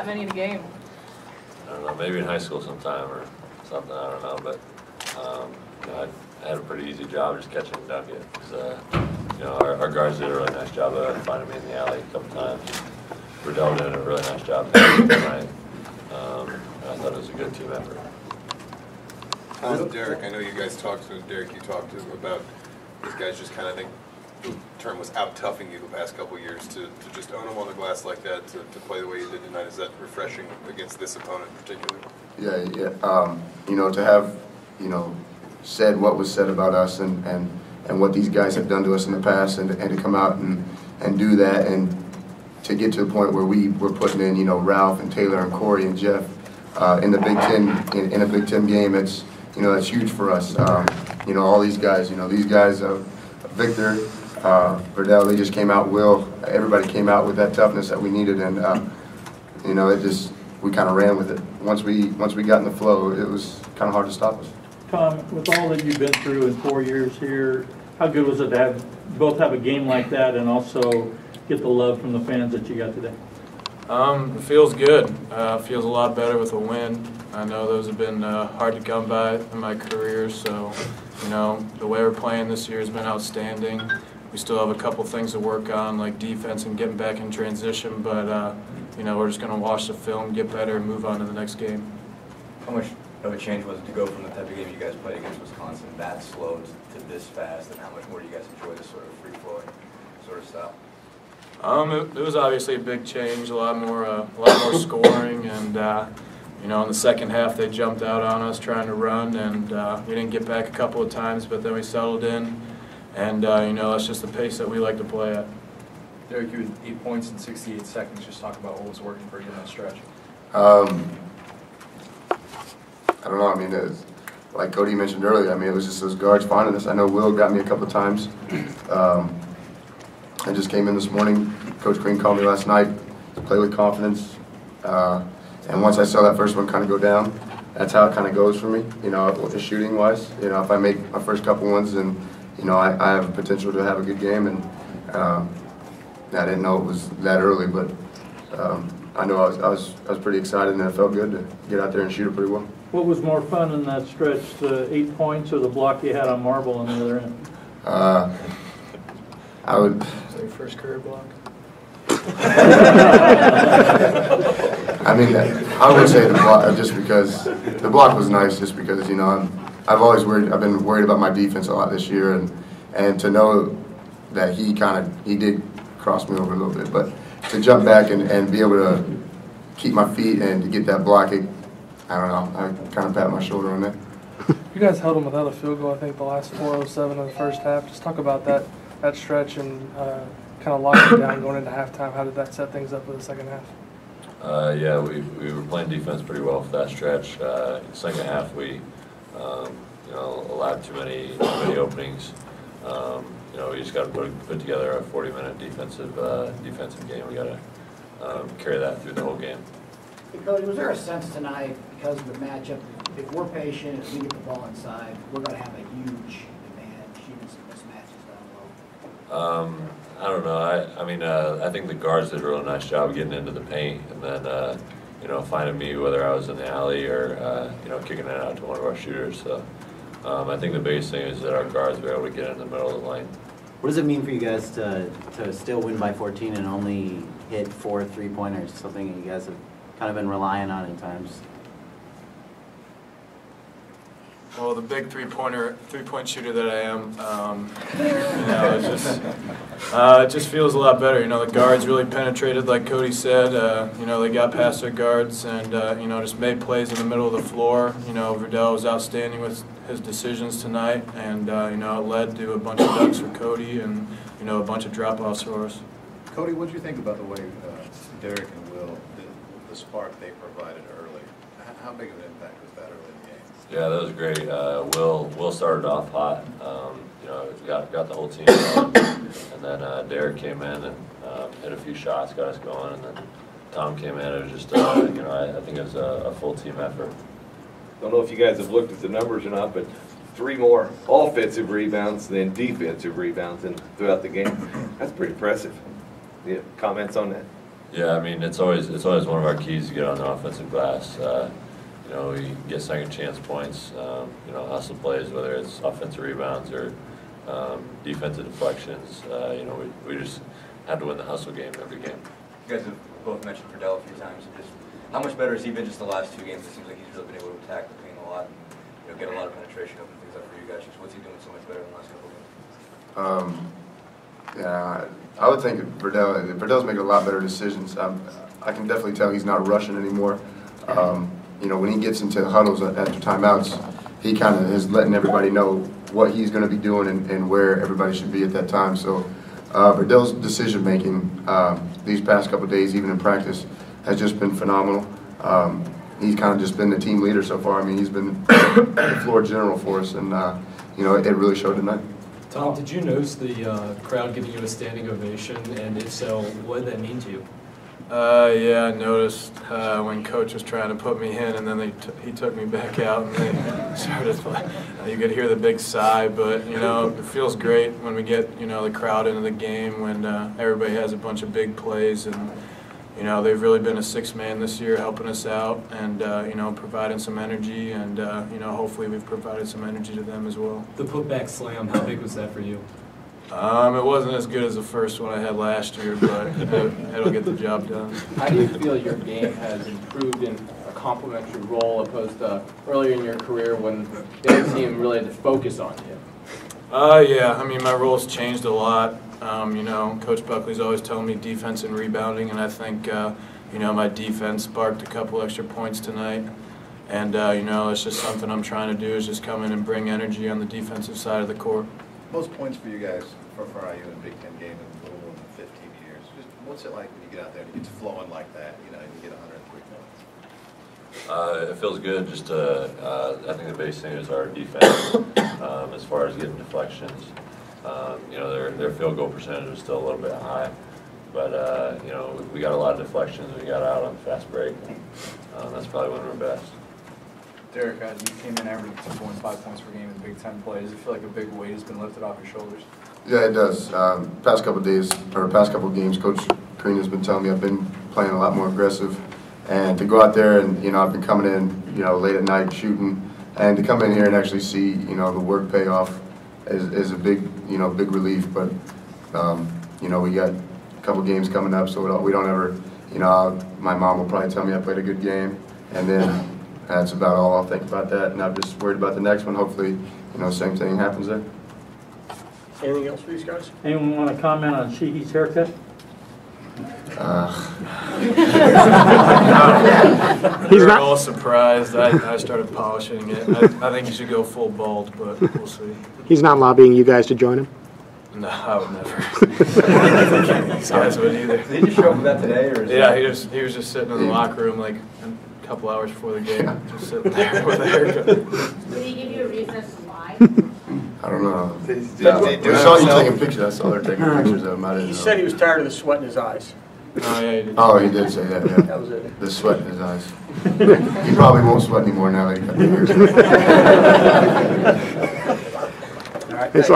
that many in a game? I don't know, maybe in high school sometime or something, I don't know, but you know, I had a pretty easy job just catching the ducket. You know, our guards did a really nice job of finding me in the alley a couple times. Riddell did a really nice job tonight. I thought it was a good team effort. Derek, I know you guys talked to Derek. You talked to him about these guys just kind of, I think the term was out-toughing you the past couple of years to just own them on the glass like that, to play the way you did tonight. Is that refreshing against this opponent particularly? Yeah. You know, to have, you know, said what was said about us and what these guys have done to us in the past, and to come out and do that, and to get to a point where we're putting in, you know, Ralph and Taylor and Corey and Jeff in the Big Ten, in a Big Ten game. It's, you know, that's huge for us. You know, all these guys, Victor, Verdell, they just came out. Will, everybody came out with that toughness that we needed, and you know, we kind of ran with it. Once we got in the flow, it was kind of hard to stop us. Tom, with all that you've been through in 4 years here, how good was it to both have a game like that and also get the love from the fans that you got today? It feels good. Feels a lot better with a win. I know those have been hard to come by in my career, so you know, the way we're playing this year has been outstanding. We still have a couple things to work on, like defense and getting back in transition, but you know, we're just going to watch the film, get better, and move on to the next game. How much of a change was it to go from the type of game you guys played against Wisconsin that slow to this fast, and how much more do you guys enjoy this sort of free-flowing sort of style? It was obviously a big change, a lot more scoring, and you know, in the second half they jumped out on us trying to run, and we didn't get back a couple of times, but then we settled in, and you know, that's just the pace that we like to play at. Derek, you had 8 points in 68 seconds. Just talk about what was working for you in that stretch. I don't know. I mean, like Cody mentioned earlier, I mean, it was just those guards finding us. I know Will got me a couple of times. I just came in this morning. Coach Green called me last night to play with confidence. And once I saw that first one kind of go down, that's how it kind of goes for me, you know, shooting-wise. You know, if I make my first couple ones, then, you know, I have a potential to have a good game. And I didn't know it was that early, but I know I was pretty excited, and it felt good to get out there and shoot it pretty well. What was more fun in that stretch, the 8 points or the block you had on Marble on the other end? I would. Is that your first career block? I mean, I would say the block, just because the block was nice, just because, you know, I've been worried about my defense a lot this year, and to know that he did cross me over a little bit, but to jump back and be able to keep my feet and to get that block, I don't know, I kind of pat my shoulder on that. You guys held them without a field goal, I think, the last 4:07 of the first half. Just talk about that stretch and kind of locking it down going into halftime. How did that set things up for the second half? Yeah, we were playing defense pretty well for that stretch. Second half, we you know, allowed too many openings. You know, we just got to put together a 40-minute defensive game. We got to carry that through the whole game. Hey, Cody, was there a sense tonight, because of the matchup, if we're patient, if we get the ball inside, we're going to have a huge advantage, shooting some mismatches down low? I don't know. I mean, I think the guards did a really nice job getting into the paint, and then you know, finding me whether I was in the alley or you know, kicking it out to one of our shooters. So I think the biggest thing is that our guards were able to get in the middle of the lane. What does it mean for you guys to still win by 14 and only hit 4 3-pointers? Something you guys have kind of been relying on at times. Well, the big three-point shooter that I am, you know, it just feels a lot better. You know, the guards really penetrated, like Cody said. You know, they got past their guards and you know, just made plays in the middle of the floor. You know, Verdell was outstanding with his decisions tonight, and you know, it led to a bunch of dunks for Cody and, you know, a bunch of drop-offs for us. Cody, what did you think about the way Derek and Will, the spark they provided early? How big of an impact was that early in the game? Yeah, that was great. Will started off hot. You know, got the whole team going, and then Derek came in and hit a few shots, got us going, and then Tom came in. It was just you know, I think it was a full team effort. Don't know if you guys have looked at the numbers or not, but 3 more offensive rebounds than defensive rebounds throughout the game. That's pretty impressive. Yeah, comments on that? Yeah, I mean, it's always one of our keys to get on the offensive glass. You know, we get second chance points, you know, hustle plays, whether it's offensive rebounds or defensive deflections. You know, we just have to win the hustle game every game. You guys have both mentioned Friedel a few times. Just how much better has he been just the last 2 games? It seems like he's really been able to attack the paint a lot and, you know, get a lot of penetration, open things up for you guys. Just what's he doing so much better than the last couple of games? Yeah, I would think Fridel's making a lot better decisions. I can definitely tell he's not rushing anymore. You know, when he gets into huddles after timeouts, he kind of is letting everybody know what he's going to be doing and where everybody should be at that time. So Fridel's decision making these past couple of days, even in practice, has just been phenomenal. He's kind of just been the team leader so far. I mean, he's been the floor general for us, and you know, it really showed tonight. Tom, did you notice the crowd giving you a standing ovation, and if so, what did that mean to you? Yeah, I noticed when Coach was trying to put me in, and then he took me back out, and they started. You could hear the big sigh, but you know, it feels great when we get the crowd into the game, when everybody has a bunch of big plays, and you know, they've really been a sixth man this year, helping us out, and you know, providing some energy, and you know, hopefully we've provided some energy to them as well. The putback slam, how big was that for you? It wasn't as good as the first one I had last year, but it'll get the job done. How do you feel your game has improved in a complementary role opposed to earlier in your career when the other team really had to focus on you? Yeah, I mean, my role's changed a lot. You know, Coach Buckley's always telling me defense and rebounding, and I think, you know, my defense sparked a couple extra points tonight. And, you know, it's just something I'm trying to do, is just come in and bring energy on the defensive side of the court. Most points for you guys for IU in a Big Ten game in a little more than 15 years. Just what's it like when you get out there and it gets flowing like that, you know, and you get 103 points? It feels good. Just I think the biggest thing is our defense as far as getting deflections. You know, their field goal percentage is still a little bit high, but you know, we got a lot of deflections. We got out on fast break. That's probably one of our best. Derek, you came in averaging 2.5 points per game in Big Ten play. Does it feel like a big weight has been lifted off your shoulders? Yeah, it does. Past couple of days, or past couple of games, Coach Crean has been telling me I've been playing a lot more aggressive. And to go out there and, you know, I've been coming in, you know, late at night shooting, and to come in here and actually see, you know, the work pay off is a big, you know, big relief. But, you know, we got a couple games coming up, so we don't ever, you know, my mom will probably tell me I played a good game, and then that's about all I'll think about that, and I'm just worried about the next one. Hopefully, you know, same thing happens there. Anything else for these guys? Anyone want to comment on Sheehy's haircut? We're all surprised. I started polishing it. I think you should go full bald, but we'll see. He's not lobbying you guys to join him? No, I would never. I don't think these guys would either. Did he just show up with that today? Or yeah, he was just sitting in the locker room like a couple hours before the game, just sitting there with a haircut. Did he give you a reason as to why? I don't know. I saw you taking pictures. I saw her taking pictures of him. I didn't He know. said he was tired of the sweat in his eyes. Oh, yeah, he did. Oh, he did say that, yeah. That was it. The sweat in his eyes. He probably won't sweat anymore now that he got the hair. All right, thanks.